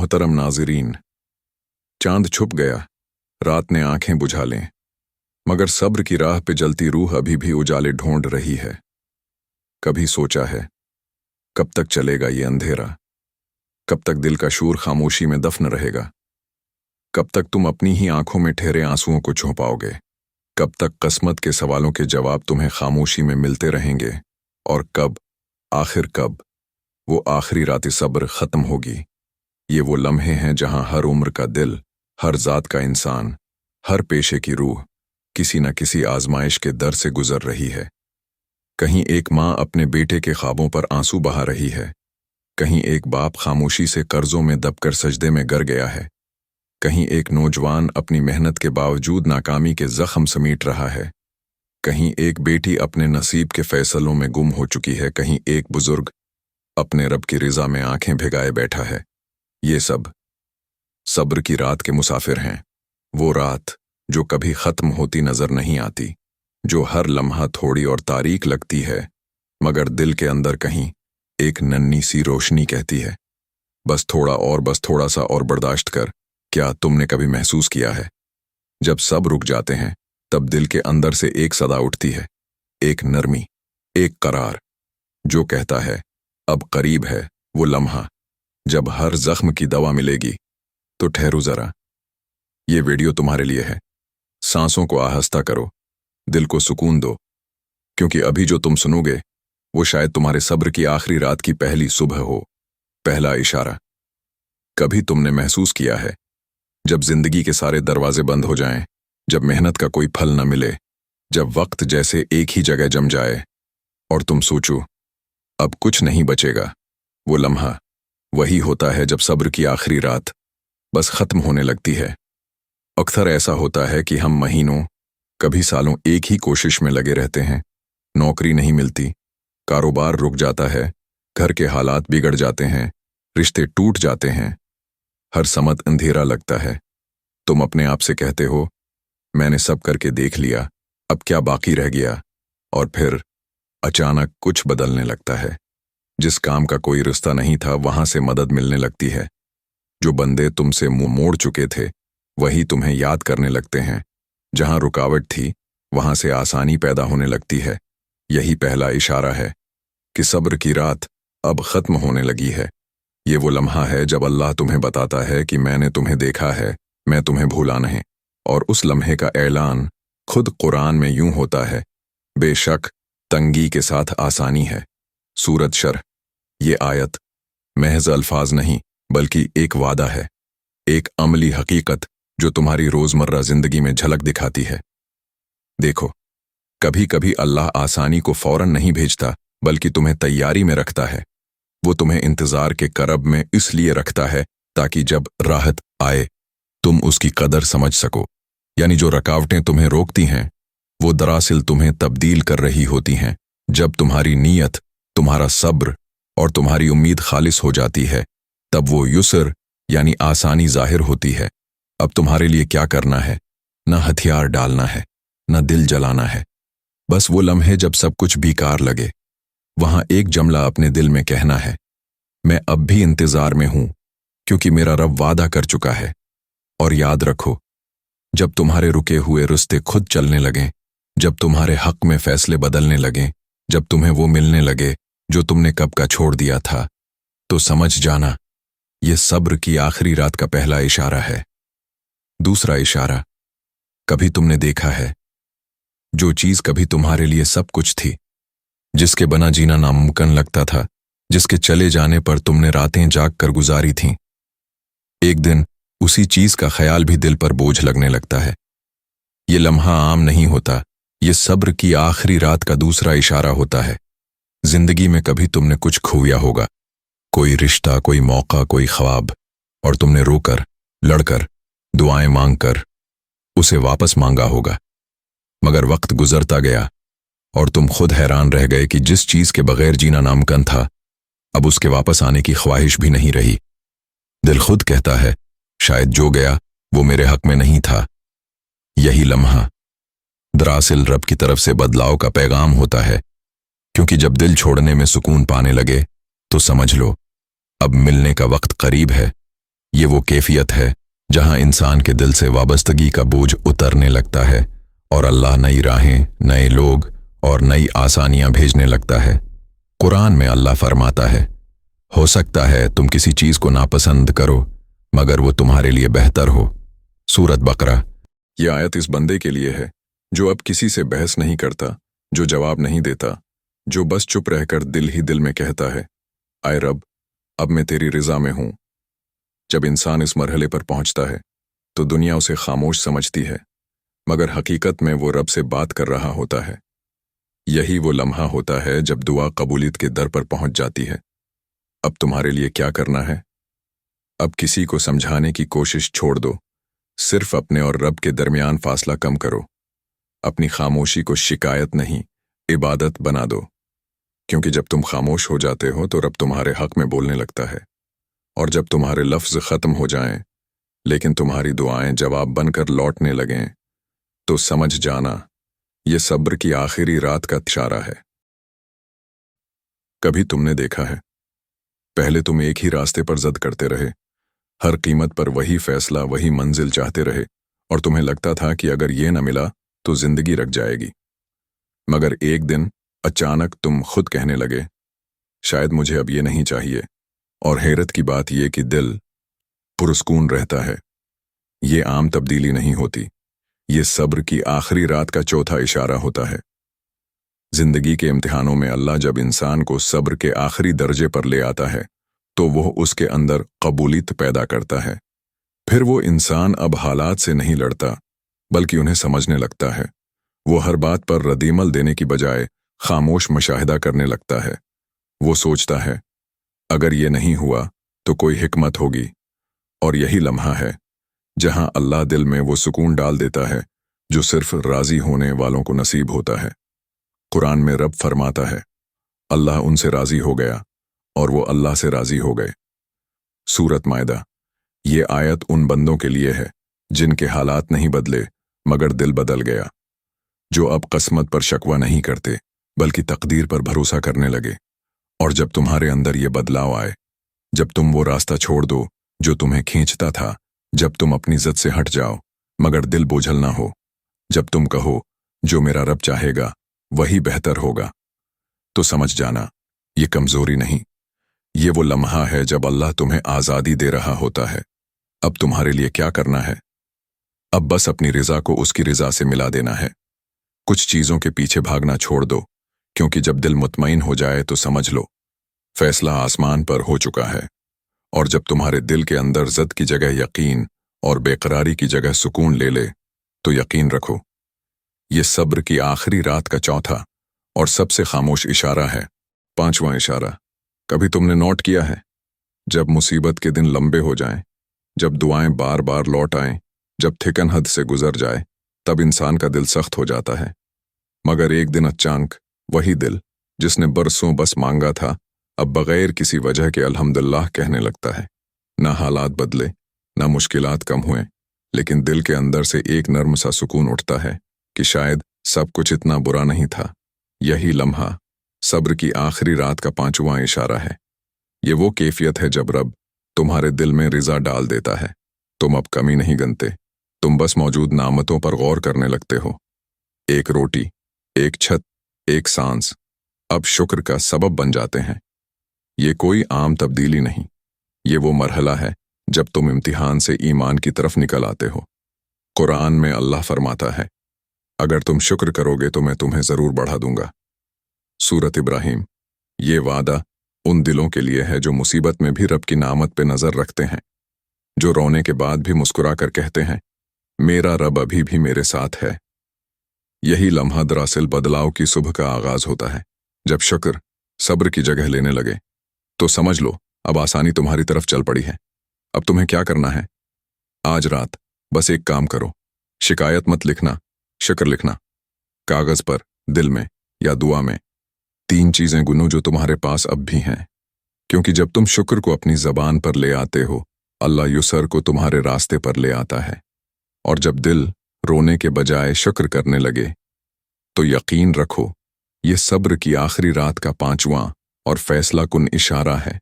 मोहतरम नाज़रीन, चांद छुप गया, रात ने आंखें बुझा लें, मगर सब्र की राह पे जलती रूह अभी भी उजाले ढूंढ रही है। कभी सोचा है कब तक चलेगा ये अंधेरा, कब तक दिल का शूर खामोशी में दफन रहेगा, कब तक तुम अपनी ही आंखों में ठहरे आंसुओं को छुपाओगे, कब तक किस्मत के सवालों के जवाब तुम्हें खामोशी में मिलते रहेंगे, और कब, आखिर कब वो आखिरी रात सब्र खत्म होगी। ये वो लम्हे हैं जहां हर उम्र का दिल, हर जात का इंसान, हर पेशे की रूह किसी न किसी आजमाइश के दर से गुजर रही है। कहीं एक माँ अपने बेटे के ख्वाबों पर आंसू बहा रही है, कहीं एक बाप खामोशी से कर्जों में दबकर सजदे में गिर गया है, कहीं एक नौजवान अपनी मेहनत के बावजूद नाकामी के जख्म समेट रहा है, कहीं एक बेटी अपने नसीब के फैसलों में गुम हो चुकी है, कहीं एक बुजुर्ग अपने रब की रिजा में आंखें भिगाए बैठा है। ये सब सब्र की रात के मुसाफिर हैं, वो रात जो कभी खत्म होती नजर नहीं आती, जो हर लम्हा थोड़ी और तारीक लगती है, मगर दिल के अंदर कहीं एक नन्ही सी रोशनी कहती है, बस थोड़ा और, बस थोड़ा सा और बर्दाश्त कर। क्या तुमने कभी महसूस किया है जब सब रुक जाते हैं तब दिल के अंदर से एक सदा उठती है, एक नरमी, एक करार, जो कहता है अब करीब है वो लम्हा जब हर जख्म की दवा मिलेगी। तो ठहरू जरा, ये वीडियो तुम्हारे लिए है। सांसों को आहिस्ता करो, दिल को सुकून दो, क्योंकि अभी जो तुम सुनोगे वो शायद तुम्हारे सब्र की आखिरी रात की पहली सुबह हो। पहला इशारा। कभी तुमने महसूस किया है जब जिंदगी के सारे दरवाजे बंद हो जाएं, जब मेहनत का कोई फल न मिले, जब वक्त जैसे एक ही जगह जम जाए और तुम सोचो अब कुछ नहीं बचेगा, वो लम्हा वही होता है जब सब्र की आखिरी रात बस खत्म होने लगती है। अक्सर ऐसा होता है कि हम महीनों, कभी सालों एक ही कोशिश में लगे रहते हैं, नौकरी नहीं मिलती, कारोबार रुक जाता है, घर के हालात बिगड़ जाते हैं, रिश्ते टूट जाते हैं, हर समत अंधेरा लगता है। तुम अपने आप से कहते हो मैंने सब करके देख लिया, अब क्या बाकी रह गया, और फिर अचानक कुछ बदलने लगता है। जिस काम का कोई रिश्ता नहीं था वहां से मदद मिलने लगती है, जो बंदे तुमसे मुंह मोड़ चुके थे वही तुम्हें याद करने लगते हैं, जहां रुकावट थी वहां से आसानी पैदा होने लगती है। यही पहला इशारा है कि सब्र की रात अब खत्म होने लगी है। ये वो लम्हा है जब अल्लाह तुम्हें बताता है कि मैंने तुम्हें देखा है, मैं तुम्हें भूला नहीं। और उस लम्हे का ऐलान खुद कुरान में यूं होता है, बेशक तंगी के साथ आसानी है। सूरत शरह। ये आयत महज अल्फाज नहीं बल्कि एक वादा है, एक अमली हकीकत जो तुम्हारी रोजमर्रा जिंदगी में झलक दिखाती है। देखो, कभी कभी अल्लाह आसानी को फौरन नहीं भेजता बल्कि तुम्हें तैयारी में रखता है। वो तुम्हें इंतजार के करब में इसलिए रखता है ताकि जब राहत आए तुम उसकी कदर समझ सको। यानी जो रुकावटें तुम्हें रोकती हैं वो दरअसल तुम्हें तब्दील कर रही होती हैं। जब तुम्हारी नीयत, तुम्हारा सब्र और तुम्हारी उम्मीद खालिस हो जाती है तब वो युसर यानी आसानी जाहिर होती है। अब तुम्हारे लिए क्या करना है, न हथियार डालना है, न दिल जलाना है। बस वो लम्हे जब सब कुछ बेकार लगे, वहां एक जुमला अपने दिल में कहना है, मैं अब भी इंतजार में हूं क्योंकि मेरा रब वादा कर चुका है। और याद रखो, जब तुम्हारे रुके हुए रिश्ते खुद चलने लगें, जब तुम्हारे हक में फैसले बदलने लगें, जब तुम्हें वो मिलने लगे जो तुमने कब का छोड़ दिया था, तो समझ जाना ये सब्र की आखिरी रात का पहला इशारा है। दूसरा इशारा। कभी तुमने देखा है जो चीज कभी तुम्हारे लिए सब कुछ थी, जिसके बिना जीना नामुमकिन लगता था, जिसके चले जाने पर तुमने रातें जाग कर गुजारी थीं, एक दिन उसी चीज का ख्याल भी दिल पर बोझ लगने लगता है। ये लम्हा आम नहीं होता, ये सब्र की आखिरी रात का दूसरा इशारा होता है। जिंदगी में कभी तुमने कुछ खोया होगा, कोई रिश्ता, कोई मौका, कोई ख्वाब, और तुमने रोकर, लड़कर, दुआएं मांगकर उसे वापस मांगा होगा। मगर वक्त गुजरता गया और तुम खुद हैरान रह गए कि जिस चीज के बगैर जीना नामुमकिन था, अब उसके वापस आने की ख्वाहिश भी नहीं रही। दिल खुद कहता है शायद जो गया वो मेरे हक में नहीं था। यही लम्हा दरअसल रब की तरफ से बदलाव का पैगाम होता है, क्योंकि जब दिल छोड़ने में सुकून पाने लगे तो समझ लो अब मिलने का वक्त करीब है। یہ وہ کیفیت ہے جہاں انسان کے دل سے وابستگی کا بوجھ اترنے لگتا ہے اور اللہ نئی راہیں، نئے لوگ اور نئی آسانیاں بھیجنے لگتا ہے۔ قرآن میں اللہ فرماتا ہے، ہو سکتا ہے تم کسی چیز کو ناپسند کرو مگر وہ تمہارے لیے بہتر ہو۔ سورۃ بقرہ۔ یہ آیت اس بندے کے لیے ہے جو اب کسی سے بحث نہیں کرتا، جو جواب نہیں دیتا، جو بس چپ رہ کر دل ہی دل میں کہتا ہے، اے رب، اب میں تیری رضا میں ہوں۔ جب انسان اس مرحلے پر پہنچتا ہے تو دنیا اسے خاموش سمجھتی ہے، مگر حقیقت میں وہ رب سے بات کر رہا ہوتا ہے۔ یہی وہ لمحہ ہوتا ہے جب دعا قبولیت کے در پر پہنچ جاتی ہے۔ اب تمہارے لیے کیا کرنا ہے؟ اب کسی کو سمجھانے کی کوشش چھوڑ دو، صرف اپنے اور رب کے درمیان فاصلہ کم کرو۔ اپنی خاموشی کو شکایت نہیں، عبادت بنا دو، کیونکہ جب تم خاموش ہو جاتے ہو تو رب تمہارے حق میں بولنے لگتا ہے، اور جب تمہارے لفظ ختم ہو جائیں لیکن تمہاری دعائیں جواب بن کر لوٹنے لگیں تو سمجھ جانا یہ صبر کی آخری رات کا اشارہ ہے۔ کبھی تم نے دیکھا ہے، پہلے تم ایک ہی راستے پر ضد کرتے رہے، ہر قیمت پر وہی فیصلہ، وہی منزل چاہتے رہے، اور تمہیں لگتا تھا کہ اگر یہ نہ ملا تو زندگی رک جائے گی۔ مگر ایک دن اچانک تم خود کہنے لگے، شاید مجھے اب یہ نہیں چاہیے، اور حیرت کی بات یہ کہ دل پرسکون رہتا ہے۔ یہ عام تبدیلی نہیں ہوتی، یہ صبر کی آخری رات کا چوتھا اشارہ ہوتا ہے۔ زندگی کے امتحانوں میں اللہ جب انسان کو صبر کے آخری درجے پر لے آتا ہے تو وہ اس کے اندر قبولیت پیدا کرتا ہے۔ پھر وہ انسان اب حالات سے نہیں لڑتا بلکہ انہیں سمجھنے لگتا ہے۔ وہ ہر بات پر ردعمل دینے کی بجائے خاموش مشاہدہ کرنے لگتا ہے۔ وہ سوچتا ہے، اگر یہ نہیں ہوا تو کوئی حکمت ہوگی، اور یہی لمحہ ہے جہاں اللہ دل میں وہ سکون ڈال دیتا ہے جو صرف راضی ہونے والوں کو نصیب ہوتا ہے۔ قرآن میں رب فرماتا ہے، اللہ ان سے راضی ہو گیا اور وہ اللہ سے راضی ہو گئے۔ سورۃ مائدہ۔ یہ آیت ان بندوں کے لیے ہے جن کے حالات نہیں بدلے مگر دل بدل گیا، جو اب قسمت پر شکوہ نہیں کرتے بلکہ تقدیر پر بھروسہ کرنے لگے۔ اور جب تمہارے اندر یہ بدلاؤ آئے، جب تم وہ راستہ چھوڑ دو جو تمہیں کھینچتا تھا، جب تم اپنی ضد سے ہٹ جاؤ مگر دل بوجھل نہ ہو، جب تم کہو جو میرا رب چاہے گا وہی بہتر ہوگا، تو سمجھ جانا یہ کمزوری نہیں، یہ وہ لمحہ ہے جب اللہ تمہیں آزادی دے رہا ہوتا ہے۔ اب تمہارے لیے کیا کرنا ہے؟ اب بس اپنی رضا کو اس کی رضا سے ملا دینا ہے۔ کچھ چیزوں کے پیچھے بھاگنا چھوڑ دو، کیونکہ جب دل مطمئن ہو جائے تو سمجھ لو فیصلہ آسمان پر ہو چکا ہے۔ اور جب تمہارے دل کے اندر ضد کی جگہ یقین اور بے قراری کی جگہ سکون لے لے تو یقین رکھو یہ صبر کی آخری رات کا چوتھا اور سب سے خاموش اشارہ ہے۔ پانچواں اشارہ، کبھی تم نے نوٹ کیا ہے، جب مصیبت کے دن لمبے ہو جائیں، جب دعائیں بار بار لوٹ آئیں، جب تھکن حد سے گزر جائے، تب انسان کا دل سخت ہو جاتا ہے۔ مگر ایک دن اچانک وہی دل جس نے برسوں بس مانگا تھا اب بغیر کسی وجہ کے الحمدللہ کہنے لگتا ہے۔ نہ حالات بدلے، نہ مشکلات کم ہوئیں، لیکن دل کے اندر سے ایک نرم سا سکون اٹھتا ہے کہ شاید سب کچھ اتنا برا نہیں تھا۔ یہی لمحہ صبر کی آخری رات کا پانچواں اشارہ ہے۔ یہ وہ کیفیت ہے جب رب تمہارے دل میں رضا ڈال دیتا ہے۔ تم اب کمی نہیں گنتے، تم بس موجود نعمتوں پر غور کرنے لگتے ہو۔ ایک روٹی، ایک چھت، ایک سانس اب شکر کا سبب بن جاتے ہیں۔ یہ کوئی عام تبدیلی نہیں، یہ وہ مرحلہ ہے جب تم امتحان سے ایمان کی طرف نکل آتے ہو۔ قرآن میں اللہ فرماتا ہے، اگر تم شکر کرو گے تو میں تمہیں ضرور بڑھا دوں گا۔ سورۃ ابراہیم۔ یہ وعدہ ان دلوں کے لیے ہے جو مصیبت میں بھی رب کی نعمت پہ نظر رکھتے ہیں، جو رونے کے بعد بھی مسکرا کر کہتے ہیں، میرا رب ابھی بھی میرے ساتھ ہے۔ یہی لمحہ دراصل بدلاؤ کی صبح کا آغاز ہوتا ہے۔ جب شکر صبر کی جگہ لینے لگے تو سمجھ لو اب آسانی تمہاری طرف چل پڑی ہے۔ اب تمہیں کیا کرنا ہے؟ آج رات بس ایک کام کرو، شکایت مت لکھنا، شکر لکھنا۔ کاغذ پر، دل میں یا دعا میں 3 چیزیں گنو جو تمہارے پاس اب بھی ہیں، کیونکہ جب تم شکر کو اپنی زبان پر لے آتے ہو، اللہ یسر کو تمہارے راستے پر لے آتا ہے۔ اور جب دل رونے کے بجائے شکر کرنے لگے تو یقین رکھو یہ صبر کی آخری رات کا 5واں اور فیصلہ کن اشارہ ہے۔